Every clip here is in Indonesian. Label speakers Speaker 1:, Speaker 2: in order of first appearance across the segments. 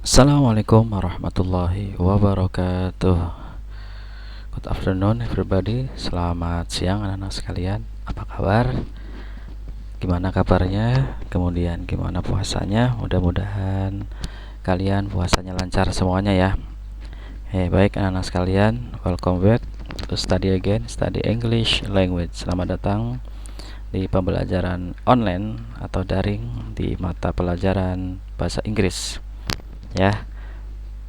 Speaker 1: Assalamualaikum warahmatullahi wabarakatuh. Good afternoon everybody. Selamat siang anak-anak sekalian. Apa kabar? Gimana kabarnya? Kemudian gimana puasanya? Mudah-mudahan kalian puasanya lancar semuanya ya. Baik anak-anak sekalian, welcome back to study again, study English language. Selamat datang di pembelajaran online atau daring di mata pelajaran bahasa Inggris. Ya,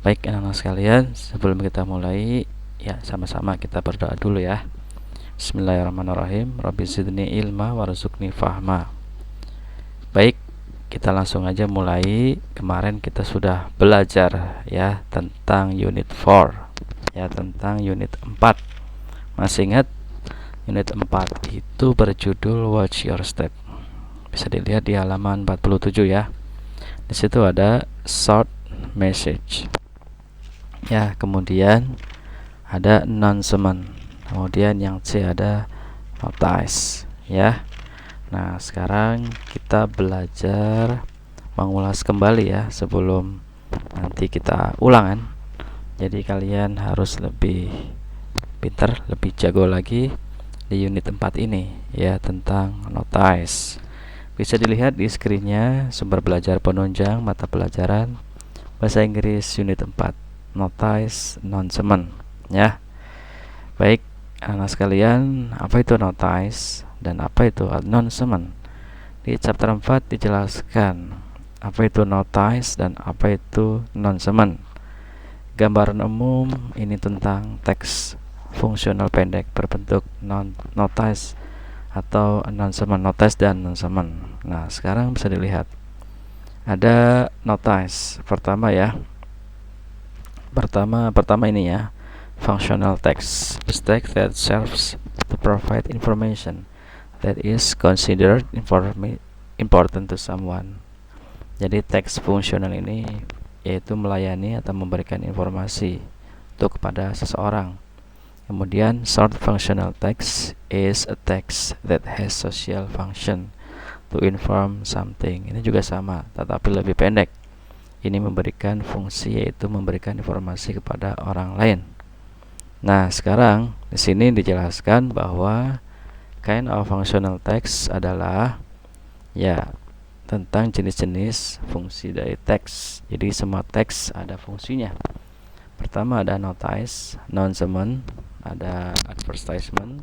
Speaker 1: baik anak-anak sekalian, sebelum kita mulai, ya sama-sama kita berdoa dulu ya. Bismillahirrahmanirrahim. Rabbi zidni ilma warzuqni fahma. Baik, kita langsung aja mulai. Kemarin kita sudah belajar ya tentang unit 4, ya tentang unit 4. Masih ingat? Unit 4 itu berjudul Watch Your Step. Bisa dilihat di halaman 47 ya. Di situ ada short message. Ya, kemudian ada announcement. Kemudian yang C ada notice ya. Nah, sekarang kita belajar mengulas kembali ya sebelum nanti kita ulangan. Jadi kalian harus lebih pintar, lebih jago lagi di unit 4 ini ya tentang notice. Bisa dilihat di screen-nya sumber belajar penunjang mata pelajaran Bahasa Inggris unit 4, notice announcement ya. Baik, anak sekalian, apa itu notice dan apa itu announcement? Di chapter 4 dijelaskan apa itu notice dan apa itu announcement. Gambaran umum ini tentang teks fungsional pendek berbentuk notice atau announcement, notice dan announcement. Nah, sekarang bisa dilihat ada notice pertama ya. Pertama ini ya, functional text, the text that serves to provide information that is considered important to someone. Jadi teks fungsional ini yaitu melayani atau memberikan informasi untuk kepada seseorang. Kemudian short functional text is a text that has social function to inform something. Ini juga sama, tetapi lebih pendek. Ini memberikan fungsi yaitu memberikan informasi kepada orang lain. Nah, sekarang di sini dijelaskan bahwa kind of functional text adalah ya tentang jenis-jenis fungsi dari teks. Jadi semua teks ada fungsinya. Pertama ada notice, announcement, ada advertisement,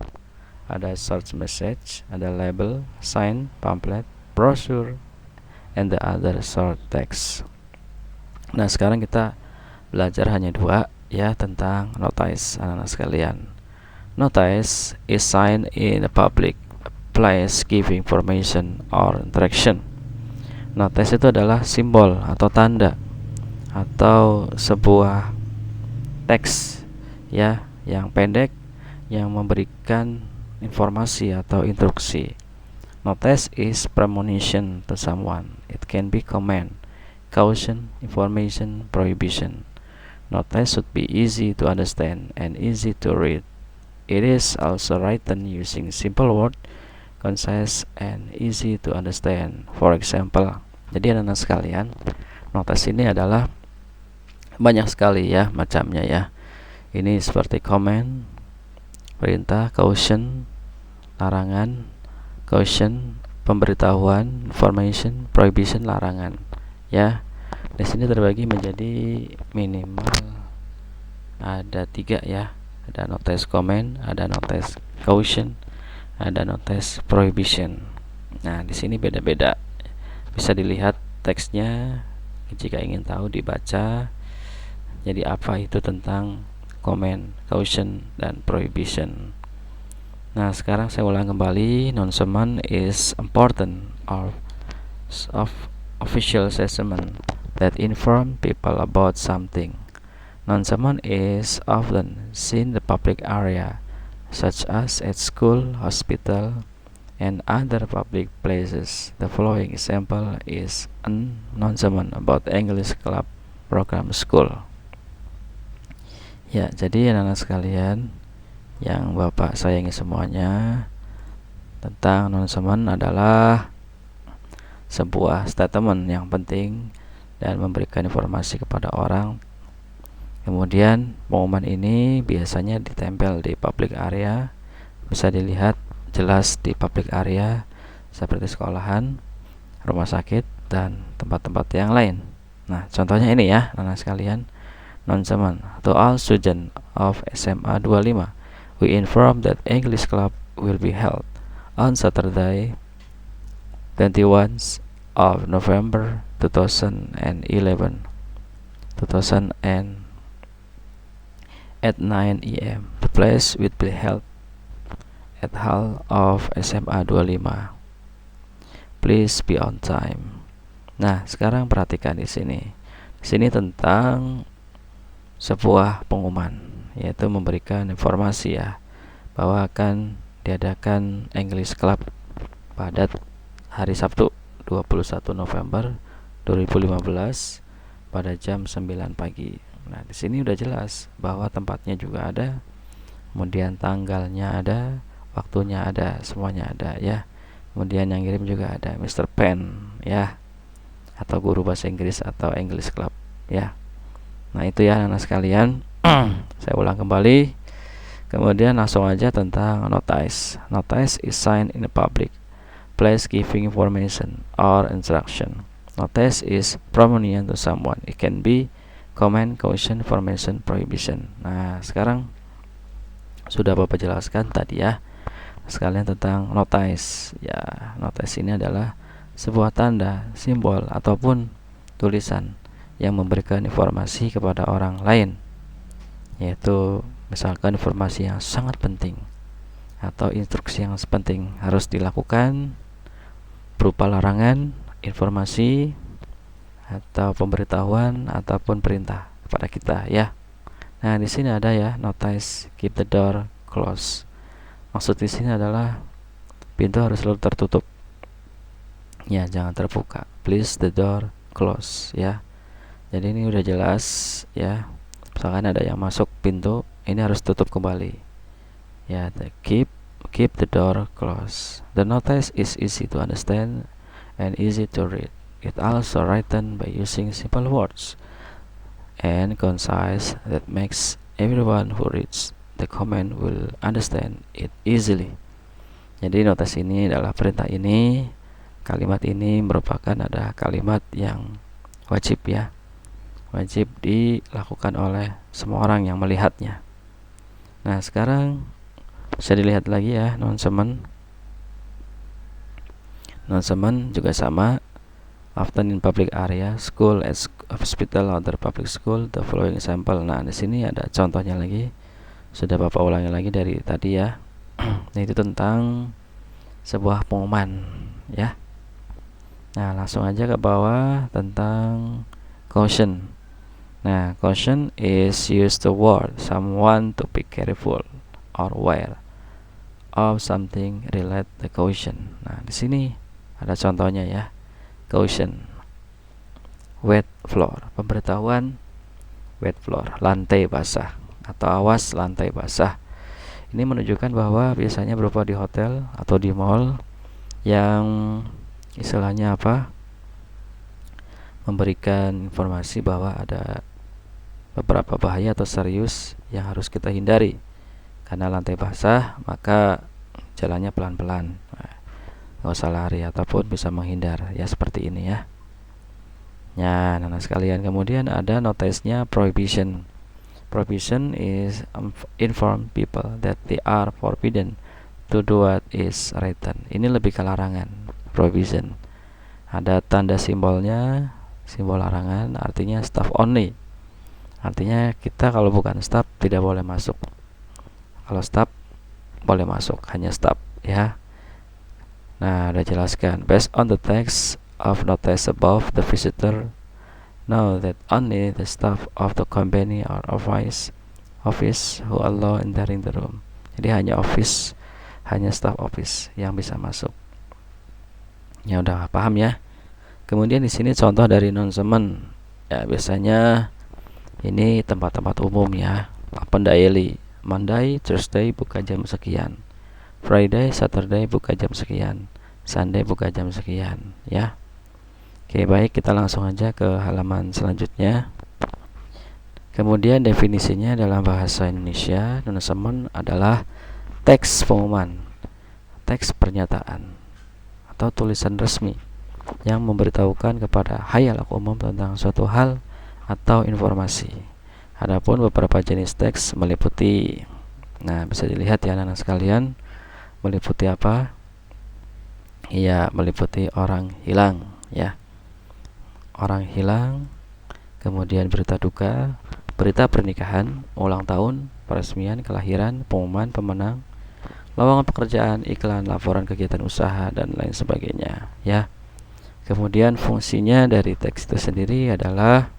Speaker 1: ada short message, ada label, sign, pamphlet, brochure, and the other short text. Nah, sekarang kita belajar hanya dua ya tentang notice anak-anak sekalian. Notice is sign in a public place giving information or interaction. Notice itu adalah simbol atau tanda atau sebuah teks ya yang pendek yang memberikan informasi atau instruksi. Notice is premonition to someone. It can be command, caution, information, prohibition. Notice should be easy to understand and easy to read. It is also written using simple word, concise and easy to understand. For example, jadi anak-anak sekalian, notice ini adalah banyak sekali ya macamnya ya. Ini seperti command, perintah, caution, larangan, caution, pemberitahuan, information, prohibition, larangan. Ya, di sini terbagi menjadi minimal ada 3 ya. Ada notice command, ada notice caution, ada notice prohibition. Nah, di sini beda-beda. Bisa dilihat teksnya jika ingin tahu dibaca. Jadi apa itu tentang command, caution, dan prohibition. Nah, sekarang saya ulang kembali. Announcement is important of official statement that inform people about something. Announcement is often seen in the public area, such as at school, hospital, and other public places. The following example is an announcement about English club program school. Ya, jadi anak-anak sekalian yang Bapak sayangi semuanya, tentang announcement adalah sebuah statement yang penting dan memberikan informasi kepada orang. Kemudian pengumuman ini biasanya ditempel di public area, bisa dilihat jelas di public area seperti sekolahan, rumah sakit, dan tempat-tempat yang lain. Nah, contohnya ini ya, anak sekalian. Announcement to all students of SMA 25, we inform that English Club will be held on Saturday 21st of November 2011 at 9 a.m. The place will be held at hall of SMA 25. Please be on time. Nah, sekarang perhatikan di sini. Di sini tentang sebuah pengumuman, yaitu memberikan informasi ya bahwa akan diadakan English Club pada hari Sabtu 21 November 2015 pada jam 9 pagi. Nah, di sini udah jelas bahwa tempatnya juga ada, kemudian tanggalnya ada, waktunya ada, semuanya ada ya. Kemudian yang kirim juga ada Mr. Pen ya, atau guru bahasa Inggris atau English Club ya. Nah, itu ya anak sekalian. Saya ulang kembali. Kemudian langsung aja tentang notice. Notice is signed in the public place giving information or instruction. Notice is prominent to someone. It can be comment, caution, information, prohibition. Nah, sekarang sudah Bapak jelaskan tadi ya sekalian tentang notice. Ya, notice ini adalah sebuah tanda, simbol ataupun tulisan yang memberikan informasi kepada orang lain, yaitu misalkan informasi yang sangat penting atau instruksi yang penting harus dilakukan berupa larangan, informasi, atau pemberitahuan ataupun perintah kepada kita ya. Nah, di sini ada ya notice keep the door closed. Maksud di sini adalah pintu harus selalu tertutup. Ya, jangan terbuka. Please the door close ya. Jadi ini udah jelas ya. Misalkan ada yang masuk pintu, ini harus tutup kembali. Ya, keep the door closed. The notice is easy to understand and easy to read. It also written by using simple words and concise that makes everyone who reads the comment will understand it easily. Jadi notice ini adalah perintah ini, kalimat ini merupakan ada kalimat yang wajib ya, wajib dilakukan oleh semua orang yang melihatnya. Nah, sekarang bisa dilihat lagi ya announcement. Announcement juga sama, often in public area, school, hospital, other public school. The following example. Nah, di sini ada contohnya lagi. Sudah Bapak ulangi lagi dari tadi ya. Nah, itu tentang sebuah pengumuman ya. Nah, langsung aja ke bawah tentang caution. Nah, caution is used to warn someone to be careful or aware of something related to caution. Nah, di sini ada contohnya ya. Caution, wet floor, pemberitahuan wet floor, lantai basah atau awas lantai basah. Ini menunjukkan bahwa biasanya berupa di hotel atau di mall yang istilahnya apa, memberikan informasi bahwa ada beberapa bahaya atau serius yang harus kita hindari. Karena lantai basah, maka jalannya pelan-pelan. Nggak usah lari ataupun bisa menghindar ya, seperti ini ya. Ya, anak sekalian, kemudian ada notice-nya prohibition. Prohibition is inform people that they are forbidden to do what is written. Ini lebih ke larangan. Prohibition. Ada tanda simbolnya, simbol larangan, artinya staff only. Artinya kita kalau bukan staff tidak boleh masuk. Kalau staff boleh masuk, hanya staff ya. Nah, udah jelaskan. Based on the text of notice above, the visitor know that only the staff of the company or office who allow entering the room. Jadi hanya staff office yang bisa masuk. Ya udah paham ya. Kemudian di sini contoh dari announcement. Ya, biasanya ini tempat-tempat umum ya. Open daily. Monday, Thursday buka jam sekian. Friday, Saturday buka jam sekian, Sunday buka jam sekian ya. Oke, baik, kita langsung aja ke halaman selanjutnya. Kemudian definisinya dalam bahasa Indonesia, teman-teman, adalah teks pengumuman, teks pernyataan, atau tulisan resmi yang memberitahukan kepada khalayak umum tentang suatu hal atau informasi. Adapun beberapa jenis teks meliputi, nah bisa dilihat ya anak-anak sekalian, meliputi apa? Iya, meliputi orang hilang ya. Orang hilang, kemudian berita duka, berita pernikahan, ulang tahun, peresmian, kelahiran, pengumuman pemenang, lowongan pekerjaan, iklan, laporan kegiatan usaha, dan lain sebagainya ya. Kemudian fungsinya dari teks itu sendiri adalah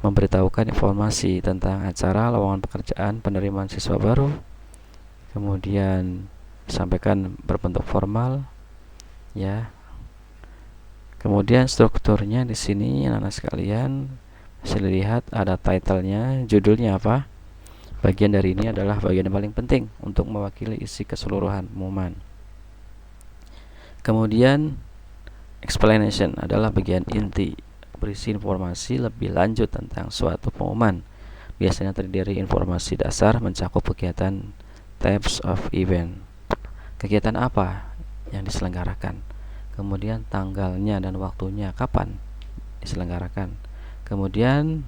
Speaker 1: memberitahukan informasi tentang acara, lowongan pekerjaan, penerimaan siswa baru, kemudian disampaikan berbentuk formal ya. Kemudian strukturnya di sini anak-anak sekalian bisa dilihat ada title-nya, judulnya apa. Bagian dari ini adalah bagian yang paling penting untuk mewakili isi keseluruhan pengumuman. Kemudian explanation adalah bagian inti, berisi informasi lebih lanjut tentang suatu pengumuman. Biasanya terdiri informasi dasar mencakup kegiatan types of event. Kegiatan apa yang diselenggarakan? Kemudian tanggalnya dan waktunya kapan diselenggarakan. Kemudian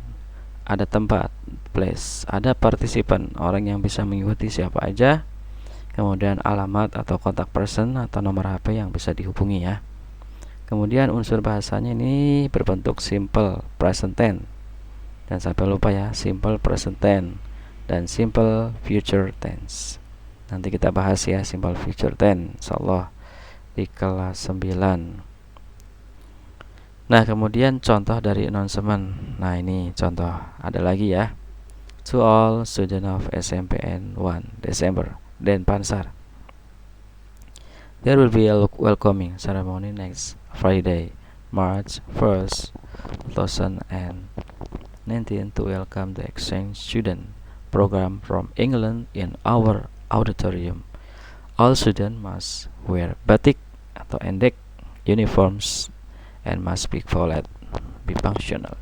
Speaker 1: ada tempat, place, ada partisipan, orang yang bisa mengikuti siapa aja. Kemudian alamat atau kontak person atau nomor HP yang bisa dihubungi ya. Kemudian unsur bahasanya ini berbentuk simple present tense. Dan sampai lupa ya, simple present tense dan simple future tense. Nanti kita bahas ya simple future tense insyaallah di kelas 9. Nah, kemudian contoh dari announcement. Nah, ini contoh. Ada lagi ya. To all students of SMPN 1 Desember Denpasar. There will be a welcoming ceremony next Friday, March 1st, 2019 to welcome the exchange student program from England in our auditorium. All students must wear batik atau endek uniforms and must speak polite, be functional.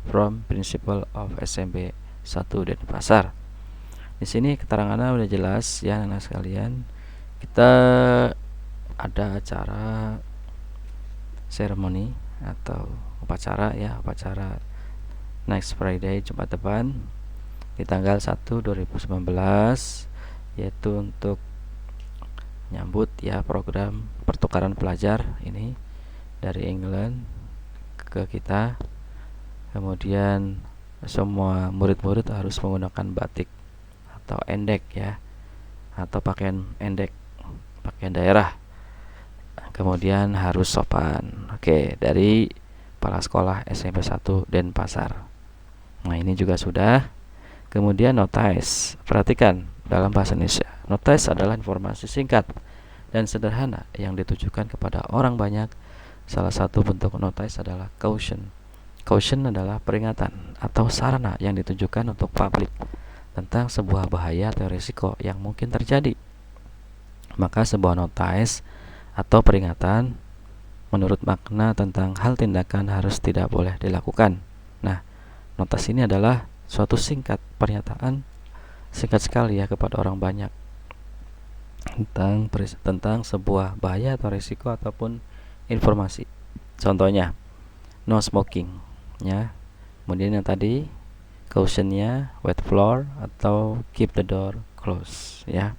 Speaker 1: From Principal of SMP 1 Denpasar. Di sini keterangannya udah jelas ya anak sekalian. Kita ada acara seremoni atau upacara ya, upacara next Friday, Jumat depan di tanggal 1 2019, yaitu untuk nyambut ya program pertukaran pelajar ini dari England ke kita. Kemudian semua murid-murid harus menggunakan batik atau endek ya, atau pakaian endek, pakaian daerah. Kemudian harus sopan. Oke, dari kepala sekolah SMP 1 Denpasar. Nah, ini juga sudah. Kemudian notice. Perhatikan dalam bahasa Indonesia. Notice adalah informasi singkat dan sederhana yang ditujukan kepada orang banyak. Salah satu bentuk notice adalah caution. Caution adalah peringatan atau sarana yang ditujukan untuk publik tentang sebuah bahaya atau risiko yang mungkin terjadi. Maka sebuah notice atau peringatan menurut makna tentang hal tindakan harus tidak boleh dilakukan. Nah, notice ini adalah suatu singkat pernyataan, singkat sekali ya kepada orang banyak tentang sebuah bahaya atau risiko ataupun informasi. Contohnya no smoking ya. Kemudian yang tadi cautionnya wet floor atau keep the door closed ya.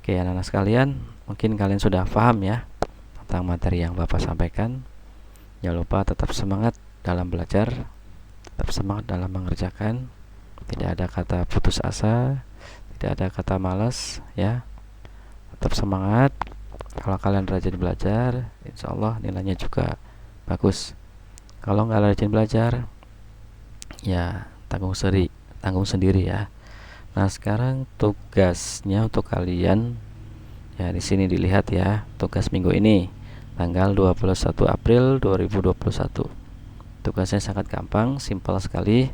Speaker 1: Oke anak-anak sekalian, mungkin kalian sudah paham ya tentang materi yang Bapak sampaikan. Jangan lupa tetap semangat dalam belajar, tetap semangat dalam mengerjakan. Tidak ada kata putus asa, tidak ada kata malas ya. Tetap semangat. Kalau kalian rajin belajar, insya Allah nilainya juga bagus. Kalau nggak rajin belajar, ya tanggung sendiri ya. Nah, sekarang tugasnya untuk kalian ya di sini dilihat ya, tugas minggu ini tanggal 21 April 2021. Tugasnya sangat gampang, simpel sekali.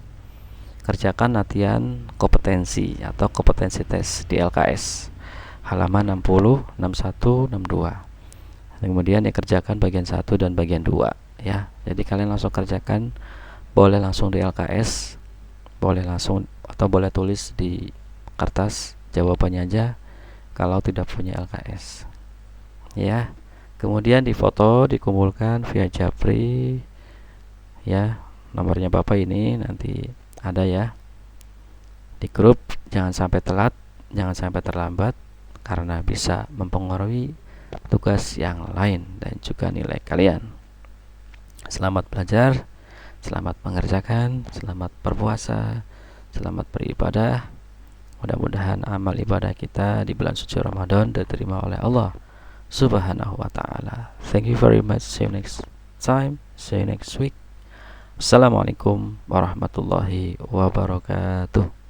Speaker 1: Kerjakan latihan kompetensi atau kompetensi tes di LKS halaman 60, 61, 62. Kemudian dikerjakan bagian 1 dan bagian 2 ya. Jadi kalian langsung kerjakan, boleh langsung di LKS, boleh langsung atau boleh tulis di kertas jawabannya aja kalau tidak punya LKS, ya. Kemudian difoto, dikumpulkan via Japri, ya. Nomornya Bapak ini nanti ada ya di grup. Jangan sampai telat, jangan sampai terlambat, karena bisa mempengaruhi tugas yang lain dan juga nilai kalian. Selamat belajar, selamat mengerjakan, selamat berpuasa, selamat beribadah. Mudah-mudahan amal ibadah kita di bulan suci Ramadan diterima oleh Allah Subhanahu wa ta'ala. Thank you very much. See you next time. See you next week. Assalamualaikum warahmatullahi wabarakatuh.